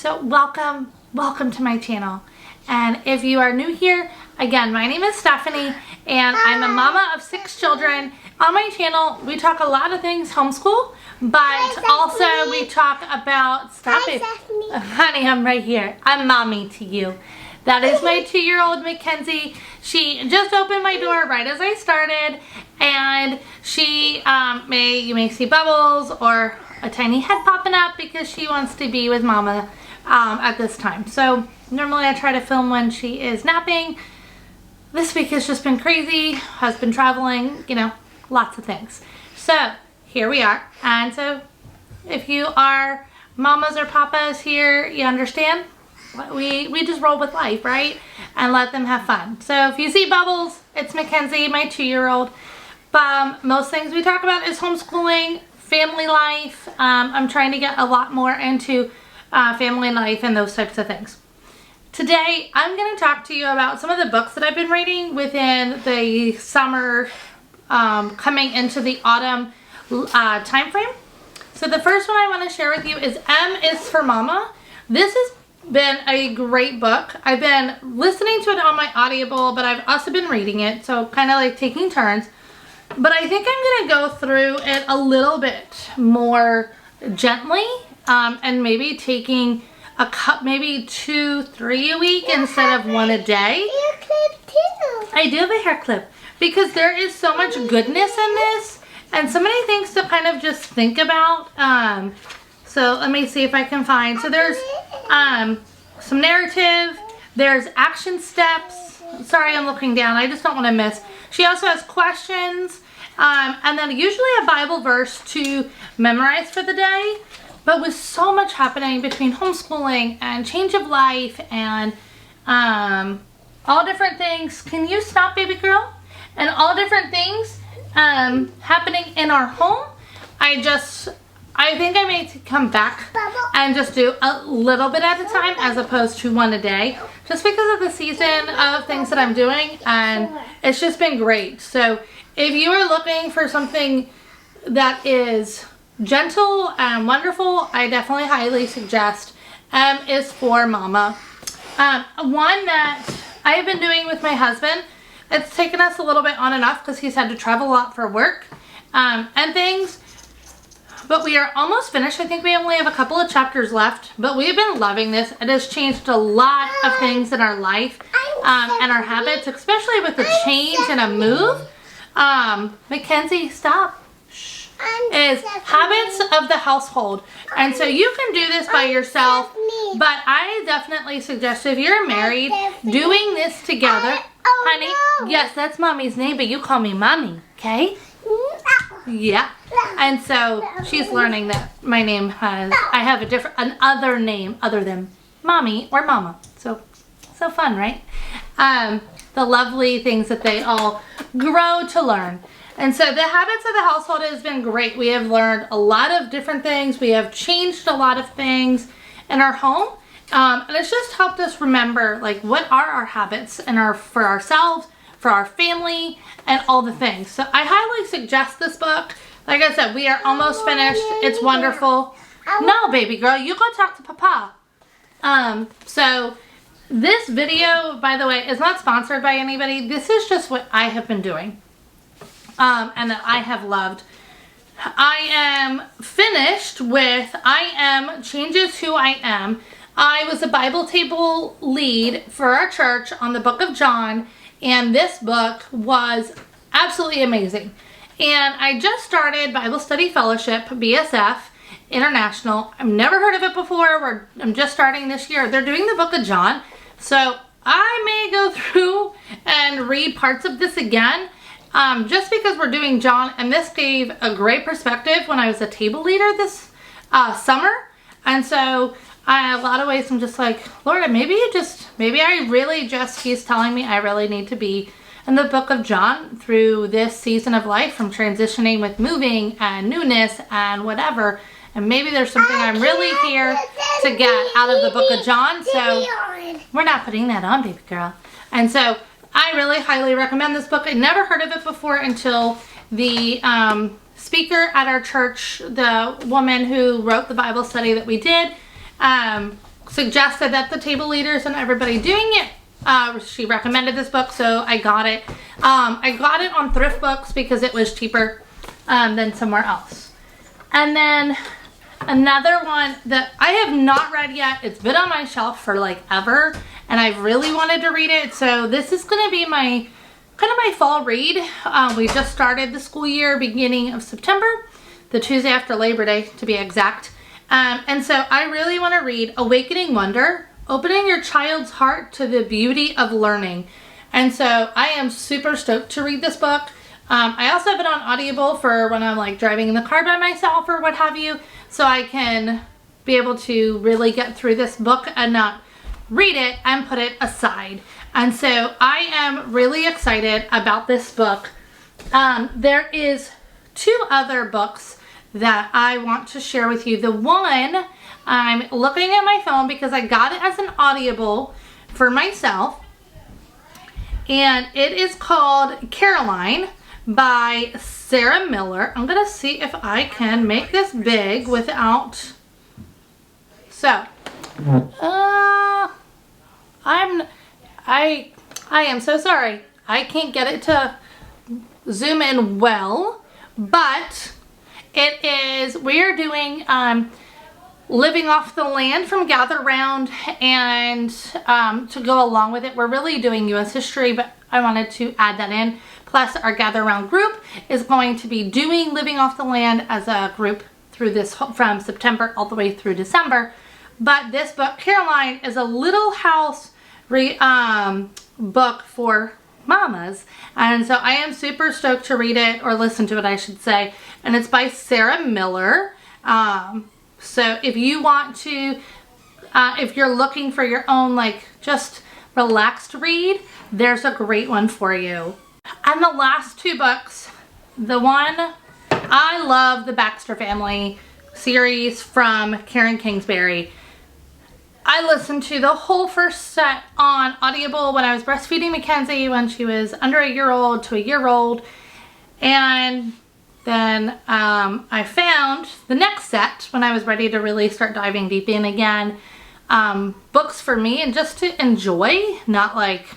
So welcome to my channel. And if you are new here, again, my name is Stephanie and I'm a mama of 6 children. On my channel, we talk a lot of things homeschool, but also we talk about, stop it, honey, I'm right here. I'm mommy to you. That is my 2-year-old Mackenzie. She just opened my door right as I started, and she you may see bubbles or a tiny head popping up because she wants to be with mama at this time. So normally I try to film when she is napping. This week has just been crazy. Has been traveling, you know, lots of things. So here we are. And so if you are mamas or papas here, you understand. We just roll with life, right? And let them have fun. So if you see bubbles, it's Mackenzie, my 2-year-old. Most things we talk about is homeschooling, family life. I'm trying to get a lot more into family life and those types of things. Today, I'm going to talk to you about some of the books that I've been reading within the summer, coming into the autumn time frame. So the first one I want to share with you is M is for Mama. This has been a great book. I've been listening to it on my Audible, but I've also been reading it, so kind of like taking turns. But I think I'm going to go through it a little bit more gently, and maybe taking a cup, maybe 2, 3 a week instead of 1 a day. Hair clip too. I do have a hair clip because there is so much goodness in this and so many things to kind of just think about. So let me see if I can find. So there's some narrative. There's action steps. Sorry, I'm looking down. I just don't want to miss. She also has questions. And then usually a Bible verse to memorize for the day. But with so much happening between homeschooling and change of life and all different things. Can you stop, baby girl? And all different things happening in our home. I think I may come back and just do a little bit at a time as opposed to 1 a day. Just because of the season of things that I'm doing. And it's just been great. So if you are looking for something that is gentle and wonderful, I definitely highly suggest M is for Mama. One that I've been doing with my husband, it's taken us a little bit on and off because he's had to travel a lot for work and things, but we are almost finished. I think we only have a couple of chapters left, but we've been loving this. It has changed a lot of things in our life and our habits, especially with the change and a move. Mackenzie, stop. Is habits of the household. And so you can do this by yourself, but I definitely suggest if you're married, doing this together. Honey, yes, that's mommy's name, but you call me mommy, okay? Yeah. And so she's learning that my name I have another name other than mommy or mama. So fun, right? The lovely things that they all grow to learn. And so the habits of the household has been great. We have learned a lot of different things. We have changed a lot of things in our home. And it's just helped us remember, like, what are our habits and for ourselves, for our family, and all the things. So I highly suggest this book. Like I said, we are almost finished. It's wonderful. No, baby girl, you go talk to Papa. So this video, by the way, is not sponsored by anybody. This is just what I have been doing. And that I have loved. I am finished with I Am Changes Who I Am. I was a Bible table lead for our church on the book of John, and this book was absolutely amazing. And I just started Bible Study Fellowship, BSF International. I've never heard of it before. I'm just starting this year. They're doing the book of John, so I may go through and read parts of this again. Just because we're doing John, and this gave a great perspective when I was a table leader this summer. And so a lot of ways I'm just like, Lord, maybe he's telling me I really need to be in the book of John through this season of life, from transitioning with moving and newness and whatever. And maybe there's something I'm really here to get out of the book of John. So we're not putting that on, baby girl. And so I really highly recommend this book. I never heard of it before until the speaker at our church, the woman who wrote the Bible study that we did, suggested that the table leaders and everybody doing it, she recommended this book, so I got it. I got it on Thrift Books because it was cheaper than somewhere else. And then another one that I have not read yet, it's been on my shelf for like ever, and I've really wanted to read it, so this is going to be my kind of my fall read. We just started the school year beginning of September, the Tuesday after Labor Day to be exact. And so I really want to read Awakening Wonder, Opening Your Child's Heart to the Beauty of Learning. And so I am super stoked to read this book. I also have it on Audible for when I'm like driving in the car by myself or what have you, so I can be able to really get through this book and not read it and put it aside. And so I am really excited about this book. There is 2 other books that I want to share with you. The one, I'm looking at my phone because I got it as an Audible for myself, and it is called Caroline by Sarah Miller. I'm gonna see if I can make this big without, so I am so sorry, I can't get it to zoom in well, but it is, we're doing Living Off the Land from Gather Round, and to go along with it, we're really doing U.S. history, but I wanted to add that in. Plus, our Gather Round group is going to be doing Living Off the Land as a group through this, from September all the way through December. But this book, Caroline, is a little house book for mamas, and so I am super stoked to read it, or listen to it I should say, and it's by Sarah Miller. So if you want to, if you're looking for your own like just relaxed read, there's a great one for you. And the last 2 books, the one, I love the Baxter Family series from Karen Kingsbury. I listened to the whole first set on Audible when I was breastfeeding Mackenzie when she was under a year old to a year old. And then I found the next set when I was ready to really start diving deep in again. Books for me and just to enjoy, not like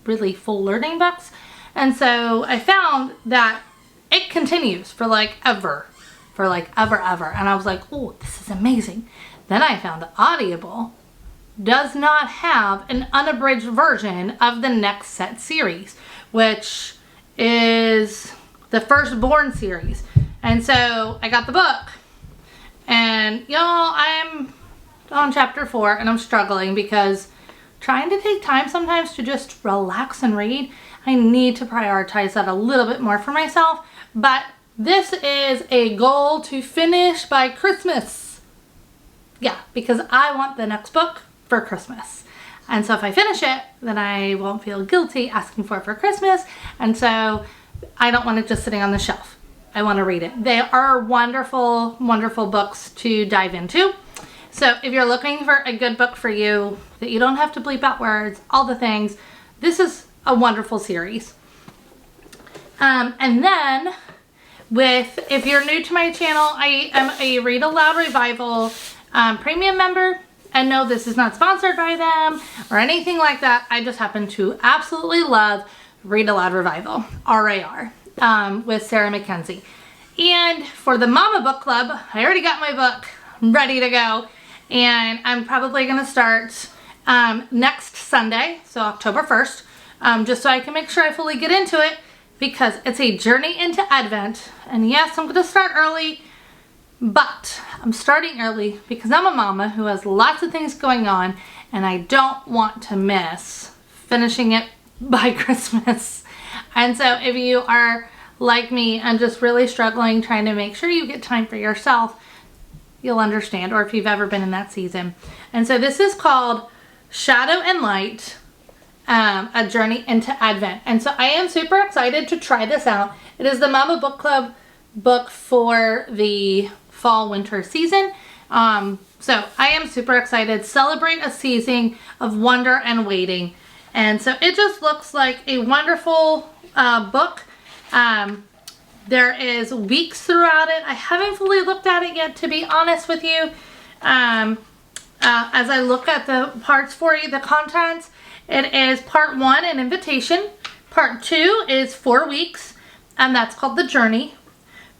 really full learning books. And so I found that it continues for like ever. And I was like, oh, this is amazing. Then I found Audible does not have an unabridged version of the next set series, which is the Firstborn series. And so I got the book, and y'all, I'm on chapter 4 and I'm struggling because trying to take time sometimes to just relax and read, I need to prioritize that a little bit more for myself. But this is a goal to finish by Christmas. Yeah, because I want the next book for Christmas. And so if I finish it, then I won't feel guilty asking for it for Christmas. And so I don't want it just sitting on the shelf. I want to read it. They are wonderful, wonderful books to dive into. So if you're looking for a good book for you, that you don't have to bleep out words, all the things, this is a wonderful series. And then if you're new to my channel, I am a Read Aloud Revival premium member. And no, this is not sponsored by them or anything like that. I just happen to absolutely love Read Aloud Revival, RAR, with Sarah Mackenzie. And for the Mama Book Club, I already got my book ready to go. And I'm probably going to start next Sunday, so October 1st, just so I can make sure I fully get into it, because it's a journey into Advent. And yes, I'm going to start early, but I'm starting early because I'm a mama who has lots of things going on, and I don't want to miss finishing it by Christmas. And so if you are like me and just really struggling trying to make sure you get time for yourself, you'll understand, or if you've ever been in that season. And so this is called Shadow and Light, A Journey into Advent. And so I am super excited to try this out. It is the Mama Book Club book for the fall winter season. So I am super excited. Celebrate a season of wonder and waiting. And so it just looks like a wonderful book. There is weeks throughout it. I haven't fully looked at it yet, to be honest with you. as I look at the parts for you, the contents, it is part 1, an invitation. Part 2 is 4 weeks, and that's called the journey.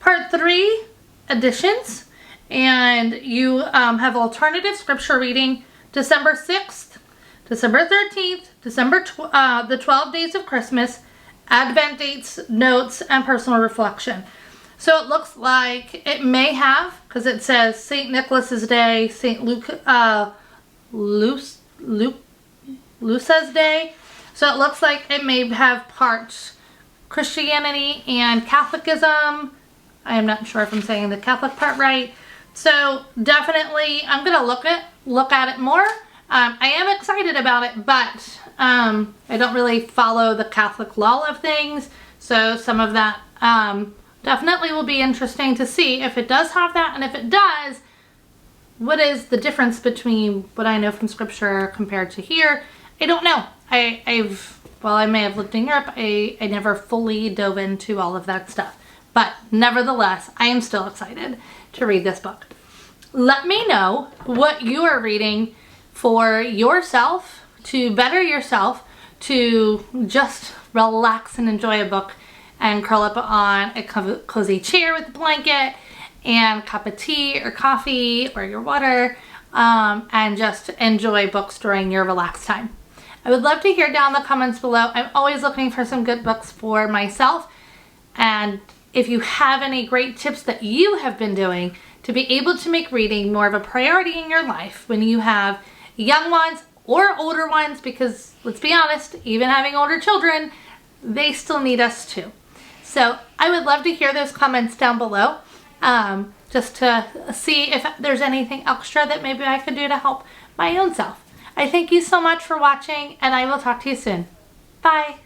Part 3, additions, and you have alternative scripture reading, December 6th, December 13th, the 12 days of Christmas, Advent dates, notes, and personal reflection. So it looks like it may have, because it says St. Nicholas's Day, St. Luca's Day. So it looks like it may have parts Christianity and Catholicism. I am not sure if I'm saying the Catholic part right. So definitely, I'm gonna look at it more. I am excited about it, but I don't really follow the Catholic law of things. So some of that definitely will be interesting to see if it does have that, and if it does, what is the difference between what I know from scripture compared to here? I don't know. While I may have lived in Europe, I never fully dove into all of that stuff. But nevertheless, I am still excited to read this book. Let me know what you are reading for yourself, to better yourself, to just relax and enjoy a book and curl up on a cozy chair with a blanket and a cup of tea or coffee or your water, and just enjoy books during your relaxed time. I would love to hear down in the comments below. I'm always looking for some good books for myself, and if you have any great tips that you have been doing to be able to make reading more of a priority in your life when you have young ones or older ones, because let's be honest, even having older children, they still need us too. So I would love to hear those comments down below, just to see if there's anything extra that maybe I could do to help my own self. I thank you so much for watching, and I will talk to you soon. Bye.